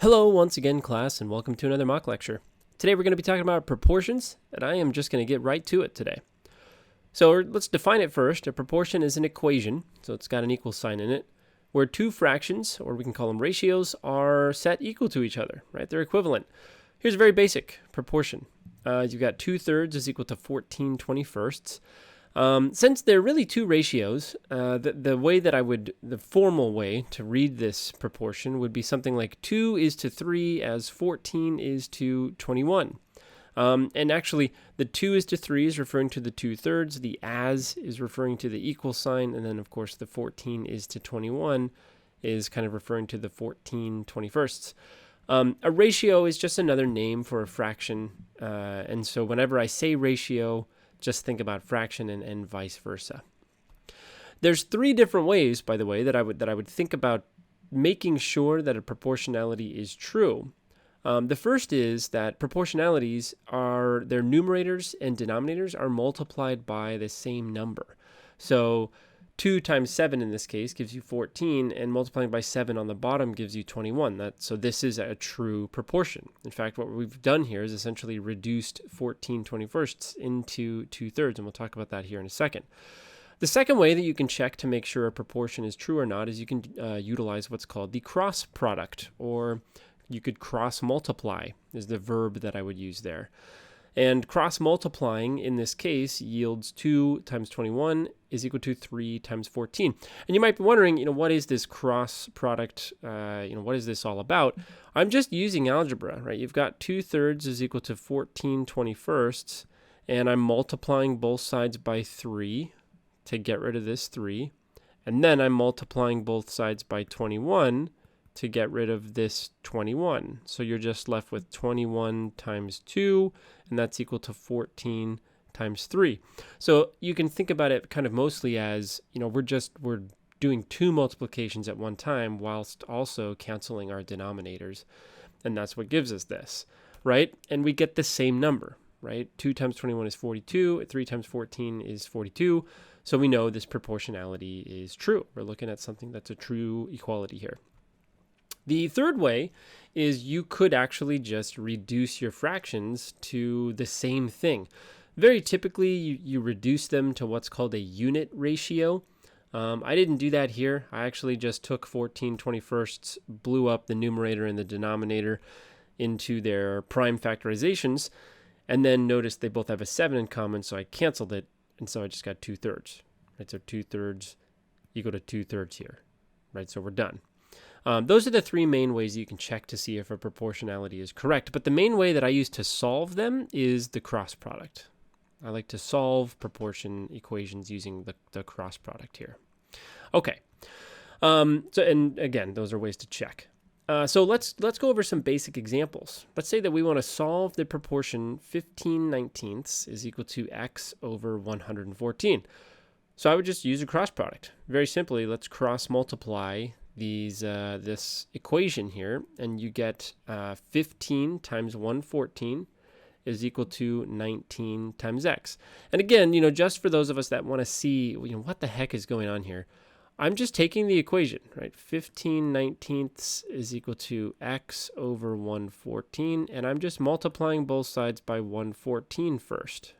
Hello once again, class, and welcome to another mock lecture. Today we're going to be talking about proportions, and I am just going to get right to it today. So let's define it first. A proportion is an equation, so it's got an equal sign in it, where two fractions, or we can call them ratios, are set equal to each other, right? They're equivalent. Here's a very basic proportion. You've got 2/3 is equal to 14/21. Since they're really two ratios, the formal way to read this proportion would be something like 2 is to 3 as 14 is to 21. And actually, the 2 is to 3 is referring to the 2/3, the as is referring to the equal sign, and then, of course, the 14 is to 21 is kind of referring to the 14/21. A ratio is just another name for a fraction, and so whenever I say ratio, just think about fraction and vice versa. There's three different ways, by the way, that I would think about making sure that a proportionality is true. The first is that proportionalities their numerators and denominators are multiplied by the same number. So 2 times 7 in this case gives you 14, and multiplying by 7 on the bottom gives you 21. So this is a true proportion. In fact, what we've done here is essentially reduced 14/21 into 2/3, and we'll talk about that here in a second. The second way that you can check to make sure a proportion is true or not is you can utilize what's called the cross product, or you could cross multiply is the verb that I would use there. And cross multiplying in this case yields 2 times 21 is equal to 3 times 14. And you might be wondering, what is this cross product? What is this all about? I'm just using algebra, right? You've got 2/3 is equal to 14/21, and I'm multiplying both sides by 3 to get rid of this 3. And then I'm multiplying both sides by 21 to get rid of this 21. So you're just left with 21 times 2, and that's equal to 14 times 3. So you can think about it kind of mostly as, we're doing two multiplications at one time whilst also canceling our denominators. And that's what gives us this, right? And we get the same number, right? 2 times 21 is 42, 3 times 14 is 42. So we know this proportionality is true. We're looking at something that's a true equality here. The third way is you could actually just reduce your fractions to the same thing. Very typically, you reduce them to what's called a unit ratio. I didn't do that here. I actually just took 14/21, blew up the numerator and the denominator into their prime factorizations, and then noticed they both have a 7 in common, so I canceled it, and so I just got 2/3. Right? So 2/3 equal to 2/3 here. Right? So we're done. Those are the three main ways you can check to see if a proportionality is correct. But the main way that I use to solve them is the cross product. I like to solve proportion equations using the cross product here. Okay. And again, those are ways to check. So let's go over some basic examples. Let's say that we want to solve the proportion 15/19 is equal to x over 114. So I would just use a cross product. Very simply, let's cross multiply this equation here, and you get 15 times 114 is equal to 19 times x. And again, just for those of us that want to see, what the heck is going on here, I'm just taking the equation, right? 15/19 is equal to x over 114, and I'm just multiplying both sides by 114 first.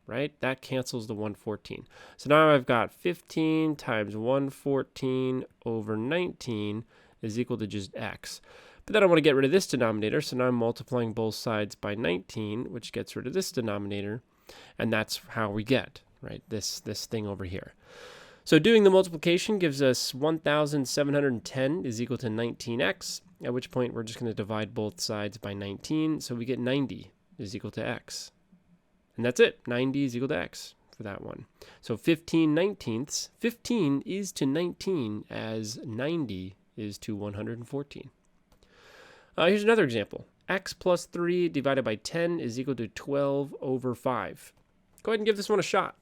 Right? That cancels the 114. So now I've got 15 times 114 over 19 is equal to just x. But then I want to get rid of this denominator, so now I'm multiplying both sides by 19, which gets rid of this denominator, and that's how we get, right, this thing over here. So doing the multiplication gives us 1,710 is equal to 19x, at which point we're just going to divide both sides by 19, so we get 90 is equal to x. And that's it. 90 is equal to x for that one. So 15/19, 15 is to 19 as 90 is to 114. Here's another example. X plus 3 divided by 10 is equal to 12 over 5. Go ahead and give this one a shot.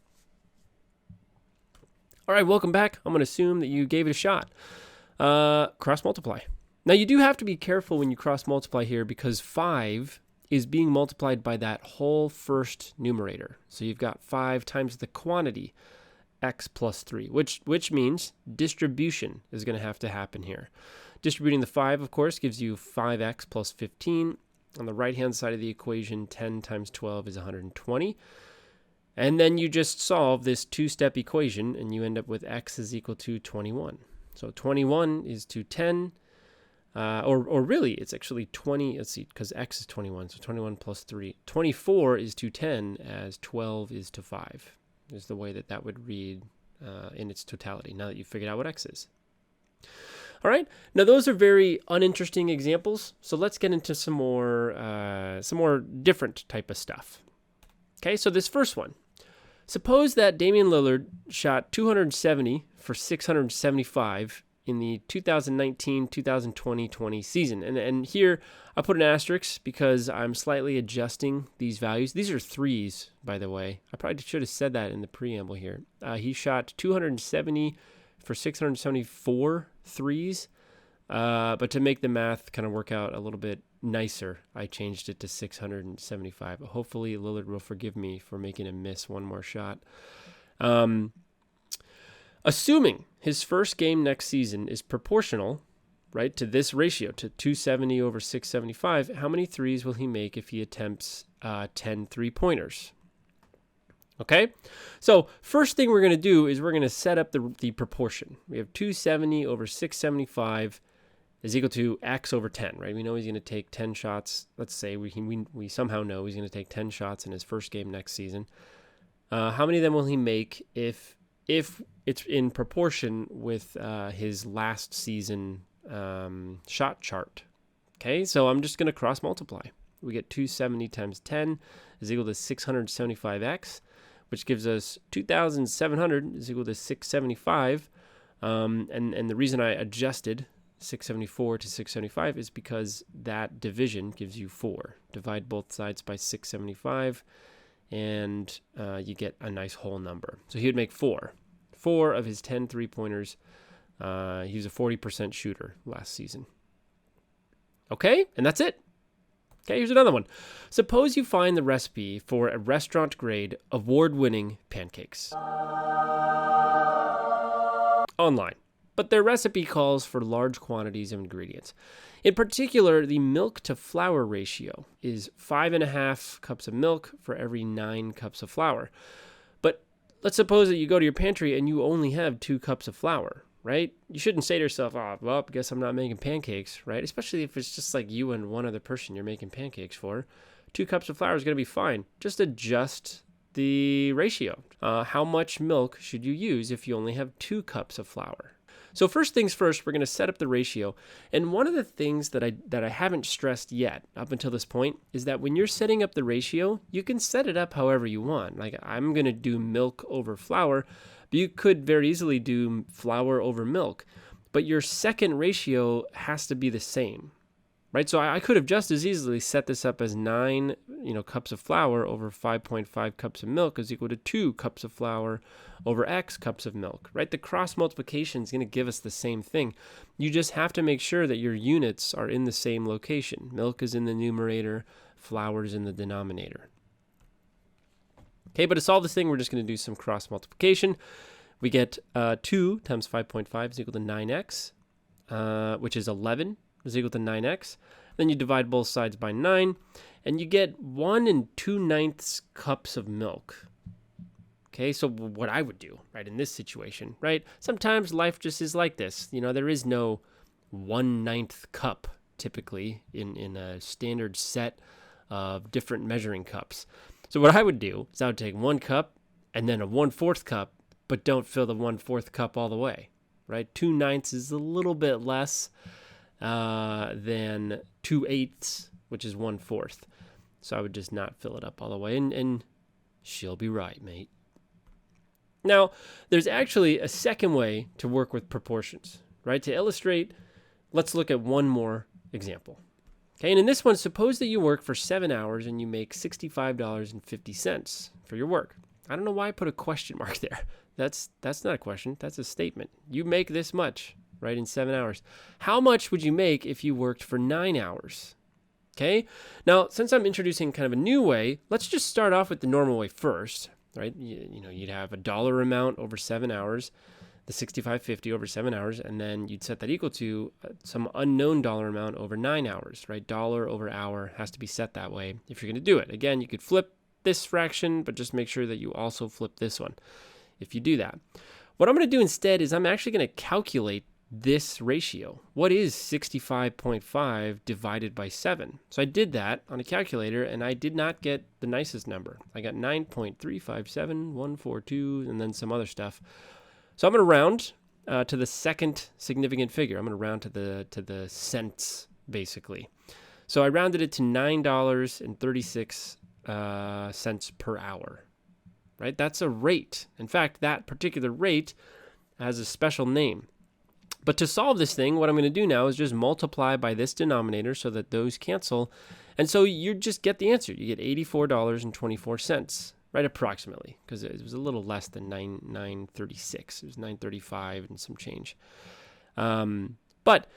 All right, welcome back. I'm going to assume that you gave it a shot. Cross multiply. Now, you do have to be careful when you cross multiply here because 5 is being multiplied by that whole first numerator. So you've got 5 times the quantity, x plus 3, which means distribution is going to have to happen here. Distributing the 5, of course, gives you 5x plus 15. On the right-hand side of the equation, 10 times 12 is 120. And then you just solve this two-step equation, and you end up with x is equal to 21. So 21 is to 10, or really, it's actually 20. Let's see, because x is 21, so 21 plus 3. 24 is to 10 as 12 is to 5, is the way that would read in its totality, now that you've figured out what x is. All right, now those are very uninteresting examples, so let's get into some more different type of stuff. Okay, so this first one. Suppose that Damian Lillard shot 270 for 675 in the 2019-2020 season. And here I put an asterisk because I'm slightly adjusting these values. These are threes, by the way. I probably should have said that in the preamble here. He shot 270 for 674 threes. But to make the math kind of work out a little bit nicer, I changed it to 675. Hopefully Lillard will forgive me for making him miss one more shot. Assuming his first game next season is proportional, right, to this ratio, to 270 over 675, how many threes will he make if he attempts 10 three-pointers? Okay, so first thing we're going to do is we're going to set up the proportion. We have 270 over 675 is equal to x over 10, right? We know he's going to take 10 shots. Let's say we somehow know he's going to take 10 shots in his first game next season. How many of them will he make if it's in proportion with his last season shot chart? Okay, so I'm just going to cross multiply. We get 270 times 10 is equal to 675x, which gives us 2,700 is equal to 675. And the reason I adjusted 674 to 675 is because that division gives you 4. Divide both sides by 675, and you get a nice whole number. So he would make 4. 4 of his 10 three-pointers. He was a 40% shooter last season. Okay, and that's it. Okay, here's another one. Suppose you find the recipe for a restaurant-grade, award-winning pancakes online, but their recipe calls for large quantities of ingredients. In particular, the milk-to-flour ratio is 5.5 cups of milk for every 9 cups of flour. But let's suppose that you go to your pantry and you only have 2 cups of flour, right? You shouldn't say to yourself, oh, well, I guess I'm not making pancakes, right? Especially if it's just like you and one other person you're making pancakes for. 2 cups of flour is going to be fine. Just adjust the ratio. How much milk should you use if you only have 2 cups of flour? So first things first, we're going to set up the ratio. And one of the things that I haven't stressed yet up until this point is that when you're setting up the ratio, you can set it up however you want. Like I'm going to do milk over flour, but you could very easily do flour over milk. But your second ratio has to be the same, right? So I could have just as easily set this up as 9 cups of flour over 5.5 cups of milk is equal to 2 cups of flour over X cups of milk, right? The cross multiplication is going to give us the same thing. You just have to make sure that your units are in the same location. Milk is in the numerator, flour is in the denominator. Okay, but to solve this thing, we're just going to do some cross multiplication. We get 2 times 5.5 is equal to 9x, which is 11 is equal to 9x. Then you divide both sides by 9, and you get 1 2/9 cups of milk. Okay, so what I would do, right, in this situation, right? Sometimes life just is like this. There is no 1/9 cup typically in a standard set of different measuring cups. So what I would do is I would take 1 cup and then a 1/4 cup, but don't fill the 1/4 cup all the way, right? 2/9 is a little bit less than 2/8, which is 1/4. So I would just not fill it up all the way, and she'll be right, mate. Now, there's actually a second way to work with proportions, right? To illustrate, let's look at one more example. Okay, and in this one, suppose that you work for 7 hours and you make $65.50 for your work. I don't know why I put a question mark there. That's not a question, that's a statement. You make this much, right, in 7 hours. How much would you make if you worked for 9 hours? Okay, now since I'm introducing kind of a new way, let's just start off with the normal way first, right? You'd have a dollar amount over 7 hours. the 65.50 over 7 hours, and then you'd set that equal to some unknown dollar amount over 9 hours, right? Dollar over hour has to be set that way if you're going to do it. Again, you could flip this fraction, but just make sure that you also flip this one if you do that. What I'm going to do instead is I'm actually going to calculate this ratio. What is 65.5 divided by 7? So I did that on a calculator, and I did not get the nicest number. I got 9.357142, and then some other stuff. So I'm going to round to the second significant figure. I'm going to round to the cents, basically. So I rounded it to $9.36 cents per hour. Right? That's a rate. In fact, that particular rate has a special name. But to solve this thing, what I'm going to do now is just multiply by this denominator so that those cancel. And so you just get the answer. You get $84.24, right, approximately, because it was a little less than 936. It was 935 and some change. But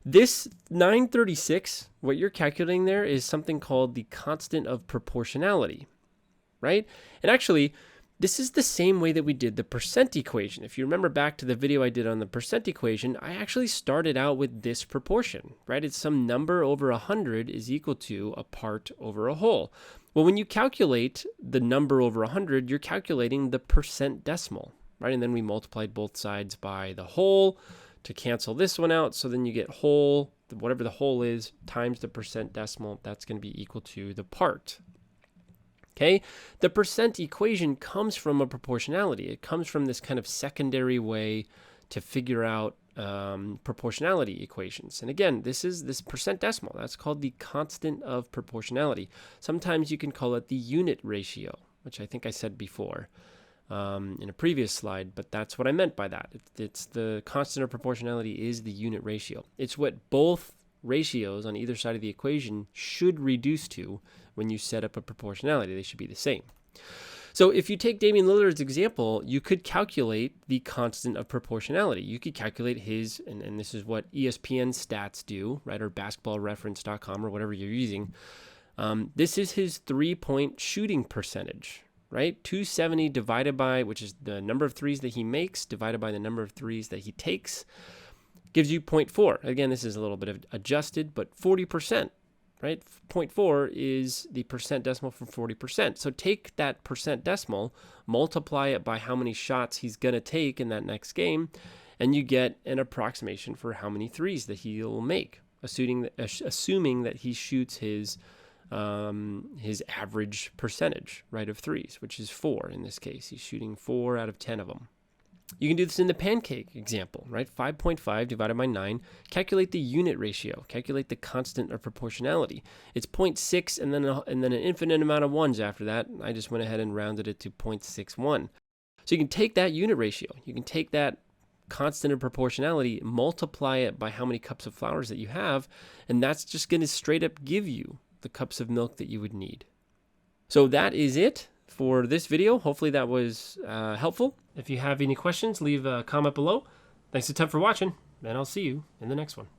this 936, what you're calculating there is something called the constant of proportionality, right? And actually, this is the same way that we did the percent equation. If you remember back to the video I did on the percent equation, I actually started out with this proportion, right? It's some number over 100 is equal to a part over a whole. Well, when you calculate the number over 100, you're calculating the percent decimal, right? And then we multiplied both sides by the whole to cancel this one out. So then you get whole, whatever the whole is, times the percent decimal. That's going to be equal to the part. Okay, the percent equation comes from a proportionality. It comes from this kind of secondary way to figure out proportionality equations. And again, this is this percent decimal. That's called the constant of proportionality. Sometimes you can call it the unit ratio, which I think I said before in a previous slide, but that's what I meant by that. It's the constant of proportionality is the unit ratio. It's what both ratios on either side of the equation should reduce to when you set up a proportionality. They should be the same. So if you take Damian Lillard's example, you could calculate the constant of proportionality. You could calculate his, and this is what ESPN stats do, right, or basketballreference.com or whatever you're using. This is his three-point shooting percentage, right? 270 divided by, which is the number of threes that he makes, divided by the number of threes that he takes, gives you 0.4. Again, this is a little bit of adjusted, but 40%, right? 0.4 is the percent decimal from 40%. So take that percent decimal, multiply it by how many shots he's going to take in that next game, and you get an approximation for how many threes that he'll make, assuming that he shoots his average percentage, right, of threes, which is 4 in this case. He's shooting 4 out of 10 of them. You can do this in the pancake example, right? 5.5 divided by 9. Calculate the unit ratio. Calculate the constant of proportionality. It's 0.6 and then an infinite amount of ones after that. I just went ahead and rounded it to 0.61. So you can take that unit ratio. You can take that constant of proportionality, multiply it by how many cups of flours that you have, and that's just going to straight up give you the cups of milk that you would need. So that is it for this video. Hopefully that was helpful. If you have any questions, leave a comment below. Thanks a ton for watching, and I'll see you in the next one.